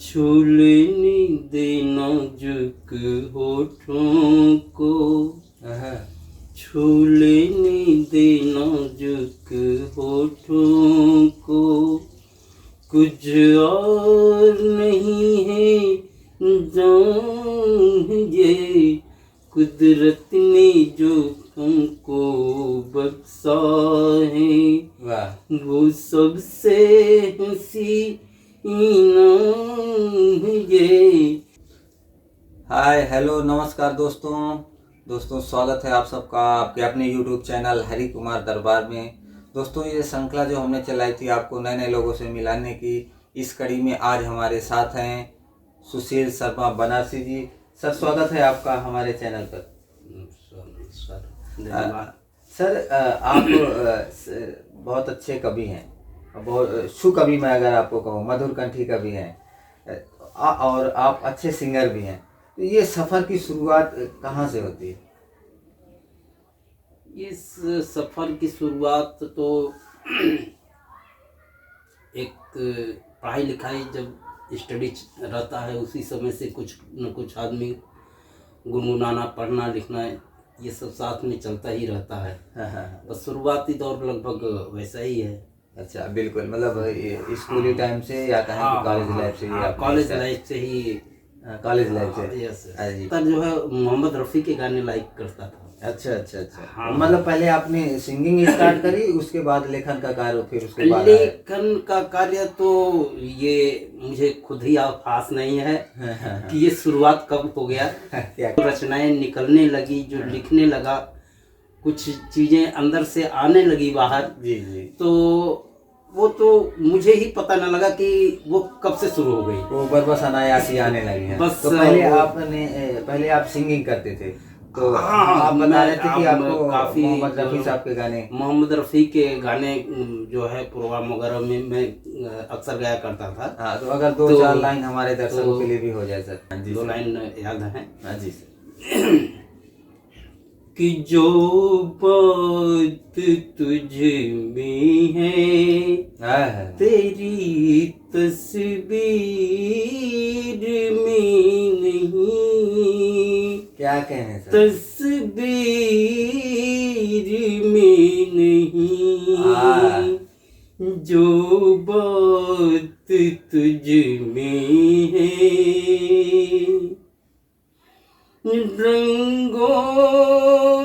छू लेने दे नाजुक होठों को, छू लेने दे नाजुक होठों को। कुछ और नहीं है जान ये कुदरत ने जो हमको बख्शा है, वो सबसे हंसी इनाम ये। हाय हेलो नमस्कार दोस्तों स्वागत है आप सबका आपके अपने यूट्यूब चैनल हरि कुमार दरबार में। दोस्तों ये श्रृंखला जो हमने चलाई थी आपको नए नए लोगों से मिलाने की, इस कड़ी में आज हमारे साथ हैं सुशील शर्मा बनारसी जी। सर स्वागत है आपका हमारे चैनल पर। सर आप बहुत अच्छे कवि हैं, बहुत सुकवि मैं अगर आपको कहूँ, मधुर कंठी कवि हैं और आप अच्छे सिंगर भी हैं। तो ये सफ़र की शुरुआत कहाँ से होती है? इस सफ़र की शुरुआत तो एक पढ़ाई लिखाई जब स्टडी रहता है उसी समय से कुछ न कुछ आदमी गुनगुनाना, पढ़ना, लिखना ये सब साथ में चलता ही रहता है। बस शुरुआती दौर लगभग वैसा ही है। अच्छा, बिल्कुल, मतलब स्कूली टाइम से या कहें कॉलेज लाइफ से ही? कॉलेज लाइफ से ही। कॉलेज लाइफ से। यस। तब जो है मोहम्मद रफ़ी के गाने लाइक करता था। अच्छा। मतलब पहले आपने सिंगिंग स्टार्ट करी, उसके बाद लेखन का कार्य, फिर उसके बाद लेखन का कार्य तो ये मुझे खुद ही आभास नहीं है कि ये शुरुआत कब हो गया। रचनाएं निकलने लगी, जो लिखने लगा, कुछ चीजें अंदर से आने लगी बाहर। जी। तो वो तो मुझे ही पता न लगा कि वो कब से शुरू हो गई। वो बस अनायास ही आने लगी है। बस तो पहले आप सिंगिंग करते थे, तो आप बता रहे थे कि आपको काफी मोहम्मद रफ़ी साहब के गाने, मोहम्मद रफ़ी के गाने जो है प्रोग्राम वगैरह में मैं अक्सर गाया करता था। हाँ, तो अगर दो चार लाइन हमारे दर्शकों के लिए भी हो जाए सर। जी, 2 लाइन याद है। हाँ जी सर। कि जो बात तुझ में है तेरी तस्वीर में नहीं। क्या कहने सर? तस्वीर में नहीं। जो बात तुझ में है रंगों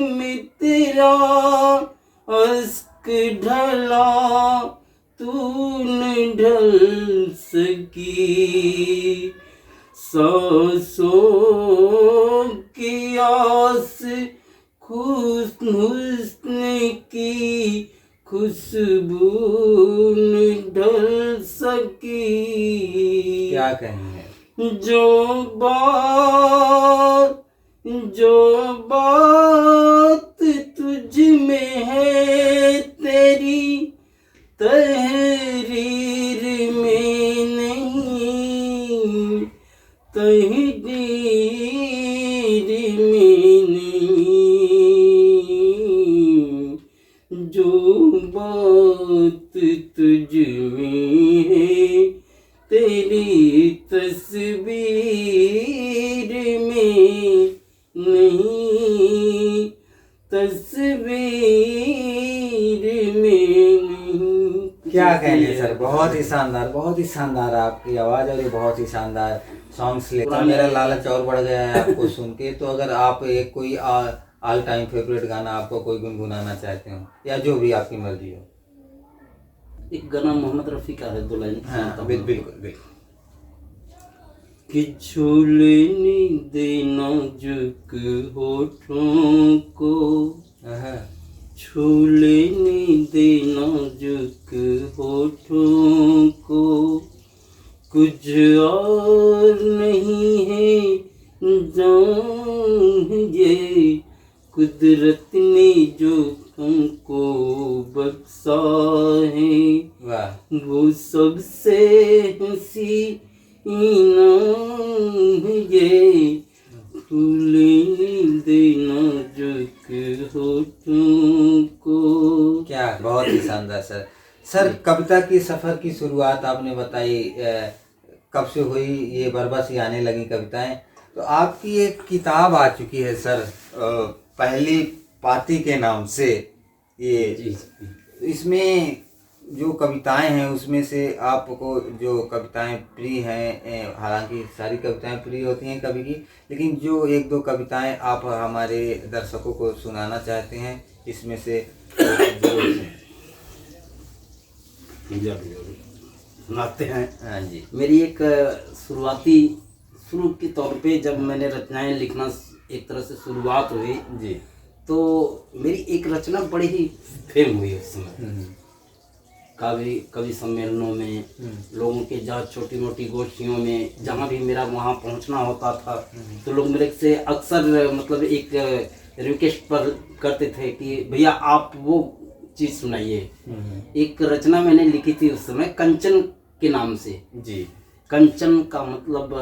में तेरा अश्क ढला, तू न ढल सकी। सांसों की आस हुस्न की खुशबू न ढल सकी। क्या कहेंगे? जो बात तुझ में है तेरी तहरीर में नहीं। तहरीर में नहीं। जो बात तुझ में है तेरी तस्वीर में नहीं। तस्वीर में नहीं। क्या कहने सर, बहुत ही शानदार आपकी आवाज़ और ये बहुत ही शानदार सॉन्ग्स लेकर मेरा लालच और बढ़ गया है आपको सुन के। तो अगर आप एक कोई ऑल टाइम फेवरेट गाना आपको कोई गुनगुनाना चाहते हो, या जो भी आपकी मर्जी हो। एक गाना मोहम्मद रफ़ी का है, 2 लाइन। हाँ, बिल्कुल। कि छू लेने दे नाजुक होठों को, छू लेने दे नाजुक होठों को। कुछ और नहीं है जान ये कुदरत ने जो हमको बख्शा है, वो सबसे हंसी इनाम ये। देना नाजुक होठों को। क्या बहुत ही शानदार सर। कविता की सफ़र की शुरुआत आपने बताई कब से हुई ये बरबस ही आने लगी कविताएं। तो आपकी एक किताब आ चुकी है सर, पहली पाती के नाम से। ये जी इसमें जो कविताएं हैं उसमें से आपको जो कविताएं प्रिय हैं, हालांकि सारी कविताएं प्रिय होती हैं कवि की, लेकिन जो एक दो कविताएं आप हमारे दर्शकों को सुनाना चाहते हैं इसमें से जरूर जरूर सुनाते हैं। हाँ जी। मेरी एक शुरू के तौर पे जब मैंने रचनाएं लिखना एक तरह से शुरुआत हुई जी। तो मेरी एक रचना बड़ी ही फेम हुई उस समय। कवि सम्मेलनों में, लोगों के जहाँ छोटी मोटी गोष्ठियों में, जहाँ भी मेरा वहाँ पहुँचना होता था तो लोग मेरे से अक्सर मतलब एक रिक्वेस्ट पर करते थे कि भैया आप वो चीज़ सुनाइए। एक रचना मैंने लिखी थी उस समय कंचन के नाम से। जी। कंचन का मतलब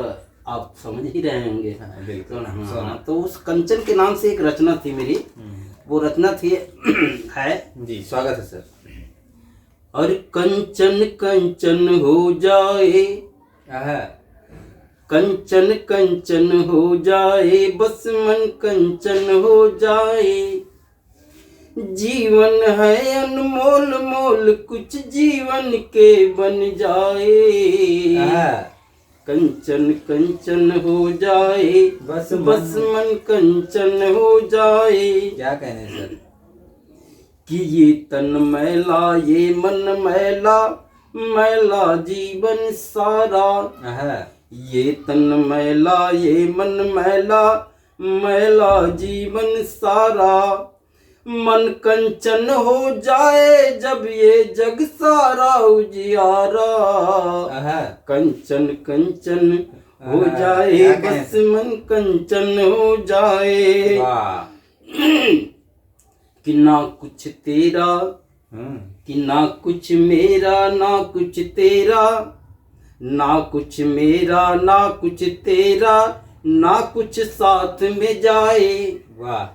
आप समझ ही रहे होंगे। हाँ, बिल्कुल। हाँ, तो उस कंचन के नाम से एक रचना थी मेरी। वो रचना थी है जी, स्वागत है सर। और कंचन कंचन हो जाए, कंचन कंचन हो जाए, बस मन कंचन हो जाए। जीवन है अनमोल मोल, कुछ जीवन के बन जाए। कंचन कंचन हो जाए, बस मन कंचन हो जाए। क्या कहने सर? कि ये तन मैला ये मन मैला, मैला जीवन सारा। ये तन मैला ये मन मैला, मैला जीवन सारा। मन कंचन हो जाए जब ये जग सारा उजियारा। कंचन कंचन हो जाए, बस मन कंचन हो जाए। कि ना कुछ तेरा, कि ना कुछ मेरा, ना कुछ तेरा, ना कुछ मेरा ना कुछ तेरा, ना कुछ साथ में जाए। वाह।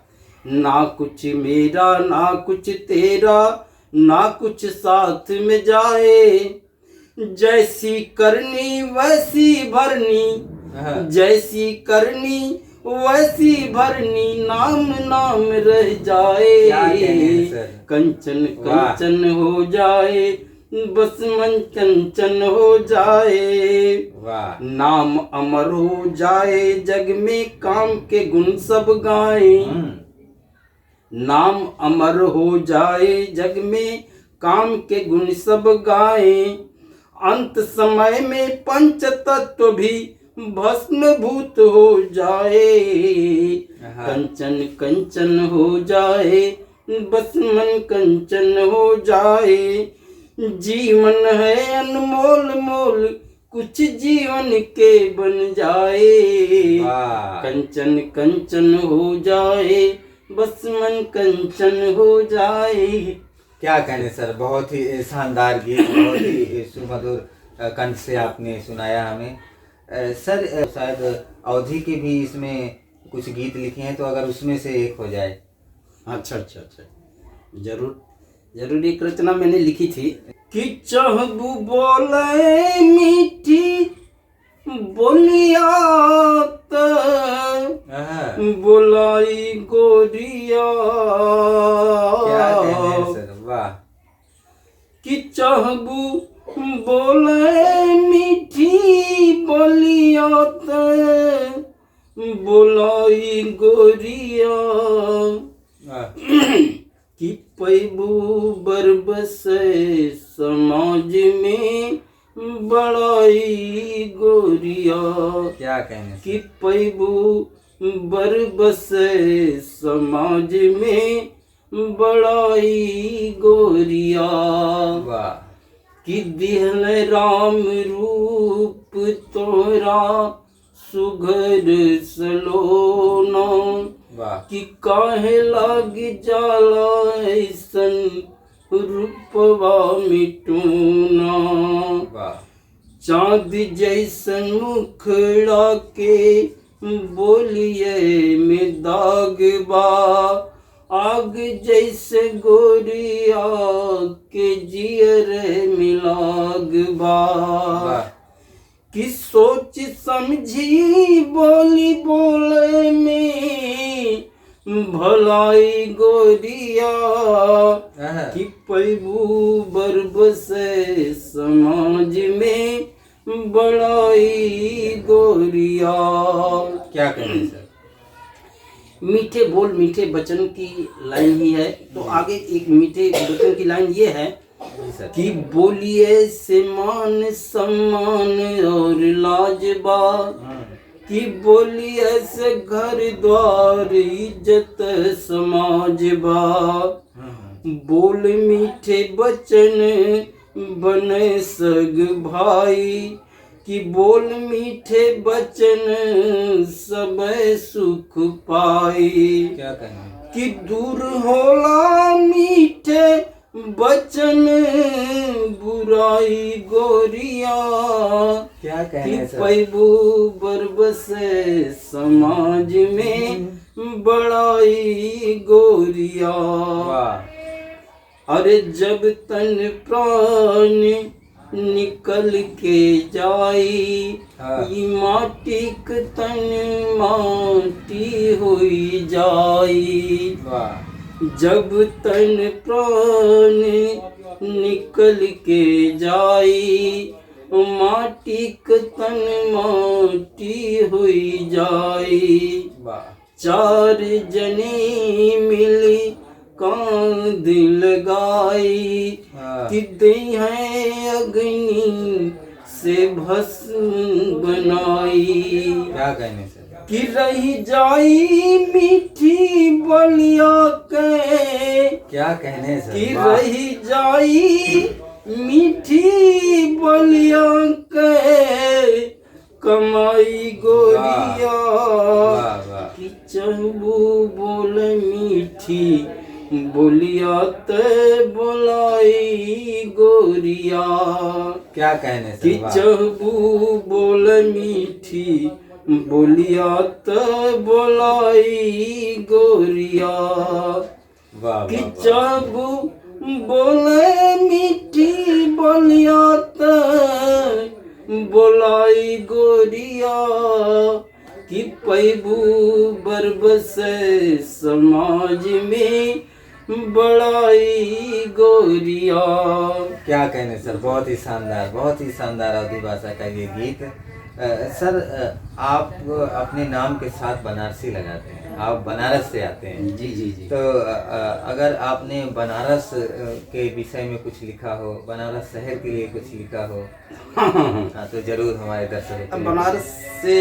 ना कुछ मेरा ना कुछ तेरा, ना कुछ साथ में जाए। जैसी करनी वैसी भरनी, जैसी करनी वैसी भरनी, नाम नाम रह जाए। कंचन कंचन हो जाए, बस मन कंचन हो जाए। नाम अमर हो जाए जग में, काम के गुण सब गाए। नाम अमर हो जाए जग में, काम के गुण सब गाए। अंत समय में पंच तत्व भी भस्मभूत हो जाए। कंचन कंचन हो जाए, बस मन कंचन हो जाए। जीवन है अनमोल मोल, कुछ जीवन के बन जाए। कंचन कंचन हो जाए, बस मन कंचन हो जाए। क्या कहने सर, बहुत ही शानदार गीत, बहुत ही सुमधुर कंठ से आपने सुनाया हमें। सर शायद अवधि के भी इसमें कुछ गीत लिखे हैं, तो अगर उसमें से एक हो जाए। अच्छा अच्छा अच्छा, जरूर जरूर। एक रचना मैंने लिखी थी कि चहबू बोले मीठी बोलिया बोलाई गोरिया। क्या कहने हैं सर, वाह। कि चहबू बोले मीठी बोलिया बोलाई गोरिया। कि पैबू बरबस समाज में बड़ाई गोरिया। क्या कहने कि पैबू बरबस समाज में बड़ाई गोरिया। वाह। कि दिहल राम रूप तोरा सुघर सलोना। वाह। कि काहे लाग जाला ऐसन रूपवा मिटूना। वाह। चाँद जैसन मुखड़ा के बोलिए में दाग बा। आग जैसे गोरिया के जियर मिलाग बा। कि सोच समझी बोली बोले में भलाई गोरिया कि पैबू बरबसे समाज में बड़ाई गोरिया। क्या कहें सर? मीठे बोल मीठे वचन की लाइन ही है। तो आगे एक मीठे वचन की लाइन ये है कि बोलिए से मान सम्मान और लाजबा, कि बोलिए से घर द्वार इज्जत समाजबा। बोल मीठे वचन बने सग भाई, कि बोल मीठे वचन सब सुख पाई। क्या कहें? कि दूर होला मीठे वचन बुराई गोरिया। क्या कि कहें सर? पैबू बरबसे समाज में बड़ाई गोरिया। वाह। अरे जब तन प्राण निकल के जाई, ये माटी क तन माटी हुई जाई। वाह। जब तन प्राण निकल के जाई, माटी क तन माटी हुई जाई। वाह। चार जने मिली कांध लगाई, कि दे है अग्नि से भस्म बनाई। क्या कहने सर? कि रही जाई मीठी बलिया के। क्या कहने सर? कि रही जाई मीठी बलिया के कमाई गोरिया। कि चहबू बोल मीठी बोलिया ते बोलाई गोरिया। क्या कहने कि सर? चहबू बोल मीठी बोलिया ते बोलाई गोरिया। वाह। कि चहबू बोले मीठी बोलिया ते बोलाई गोरिया। कि पैबू बरबसे समाज में बड़ाई गोरिया। क्या कहने सर? बहुत ही शानदार अवधी भाषा का ये गीत। सर आप अपने नाम के साथ बनारसी लगाते हैं, आप बनारस से आते हैं। जी जी जी। तो अगर आपने बनारस के विषय में कुछ लिखा हो, बनारस शहर के लिए कुछ लिखा हो, हाँ तो जरूर हमारे दर्शकों के लिए। बनारस से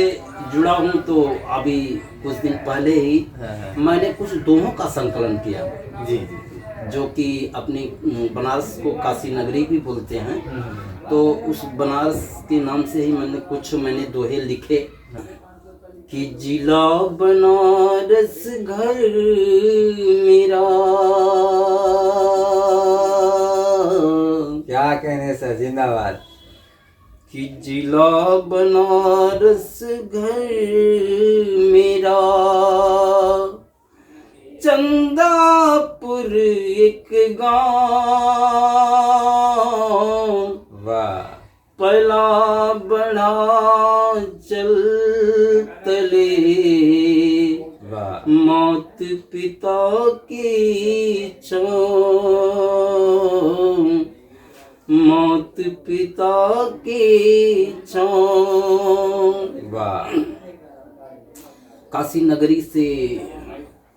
जुड़ा हूँ तो अभी कुछ दिन पहले ही मैंने कुछ दोहों का संकलन किया। जी जी। जो कि अपनी बनारस को काशी नगरी भी बोलते हैं, तो उस बनारस के नाम से ही मैंने दोहे लिखे कि जिला बनारस घर मेरा। क्या कहने सर? जिंदाबाद। कि जिला बनारस घर मेरा, चंदापुर एक गांव। वाह। पला बड़ा चल तले, वाह। मात पिता की छाँव, मात पिता की छाँव। वाह। काशी नगरी से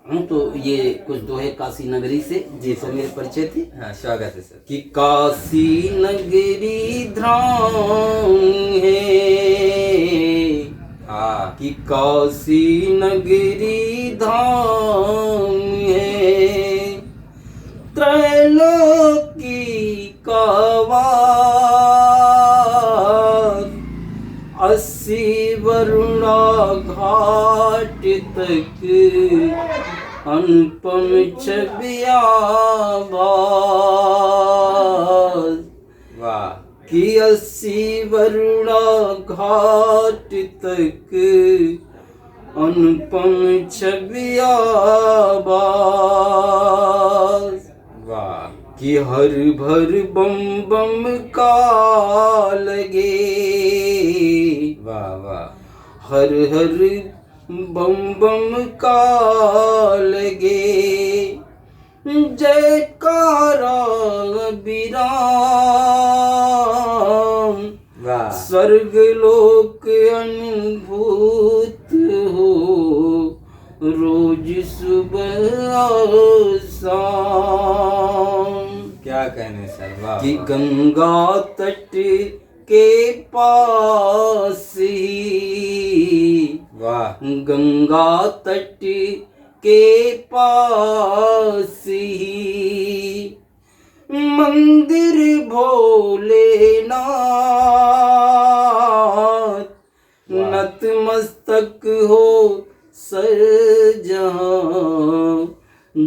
हूँ, तो ये कुछ दोहे काशी नगरी से जैसे मेरे परिचय थे। हाँ स्वागत है सर। कि काशी नगरी धाम है, हाँ। कि काशी नगरी धाम है, त्रैलोकी का वास, 80 वरुणा घाट तक अनुपम छबिया भास। वाह। कि 80 वरुणा घाट तक अनुपम छबिया भास। वाह। कि हर भर बम बम का लगे, वाह वाह। हर हर बम बम का लगे जयकारा विराम। वाह स्वर्ग लोक अनुभूत हो रोज सुबह और शाम। क्या कहने सर, वाह कि वाह। गंगा तट के पास ही, वाह गंगा तट के पास ही मंदिर भोलेनाथ। वाह। नतमस्तक हो सर जहां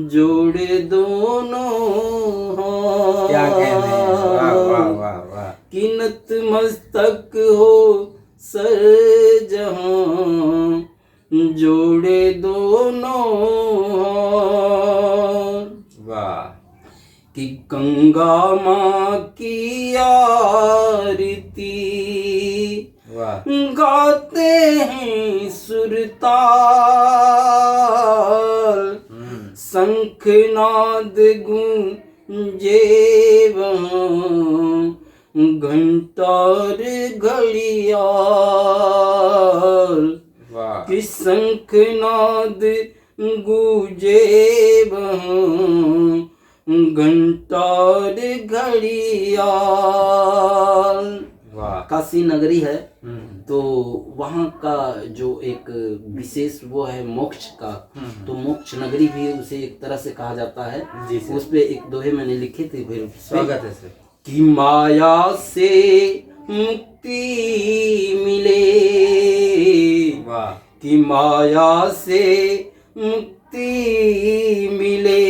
जोड़े दोनों हाथ। क्या कहने हैं, वाह वाह वाह वाह। कि नतमस्तक हो सर जहां जोड़े दोनों हाथ। वाह कि गंगा माँ की आरती वाह गाते हैं सुरताल। शंखनाद गूंजे वहाँ घंटार घड़ियाल। वाह। कि शंखनाद गूंजे वहाँ घंटार घड़ियाल। वाह। काशी नगरी है तो वहाँ का जो एक विशेष वो है मोक्ष का, तो मोक्ष नगरी भी उसे एक तरह से कहा जाता है। जी सर। उस पे एक दोहे मैंने लिखे थे, फिर स्वागत है सर। कि माया से मुक्ति मिले। वाह। कि माया से मुक्ति मिले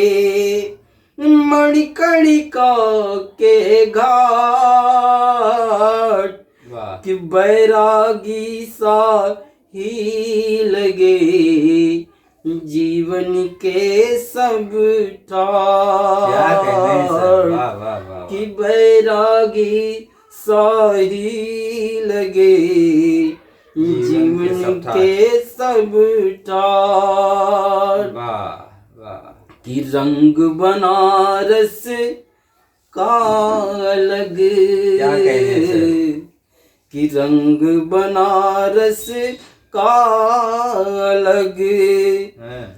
मणिकर्णिका के घाट। वाह। कि बैरागी सा ही लगे जीवन के सब क्या कहने हैं सर, ठाट। वाह वाह वाह। कि बैरागी सा ही लगे जीवन के सब ठाट। वाह वाह। कि रंग बनारस का अलग। क्या कहने सर। कि रंग बनारस का अलग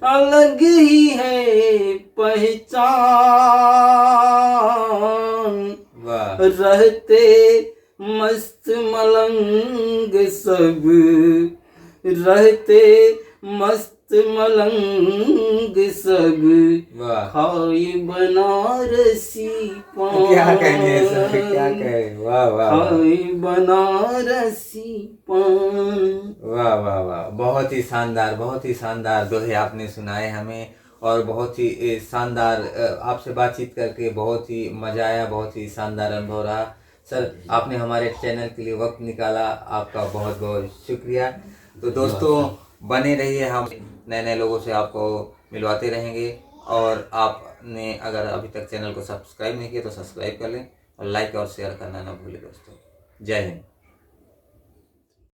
अलग ही है पहचान। वाह। रहते मस्त मलंग सब, रहते मस्त मलंग सब वाह। खाई बनारसी पान। क्या कहने हैं सर, क्या कहे, वाह वाह वाह। खाई बनारसी पान। वाह वाह वाह। बहुत ही शानदार दोहे आपने सुनाए हमें, और बहुत ही शानदार आपसे बातचीत करके बहुत ही मज़ा आया, बहुत ही शानदार अनुभव रहा। सर आपने हमारे चैनल के लिए वक्त निकाला, आपका बहुत बहुत शुक्रिया। तो दोस्तों बने रहिए, हम नए नए लोगों से आपको मिलवाते रहेंगे। और आपने अगर अभी तक चैनल को सब्सक्राइब नहीं किया तो सब्सक्राइब कर लें, और लाइक और शेयर करना ना भूलें दोस्तों। जय हिंद।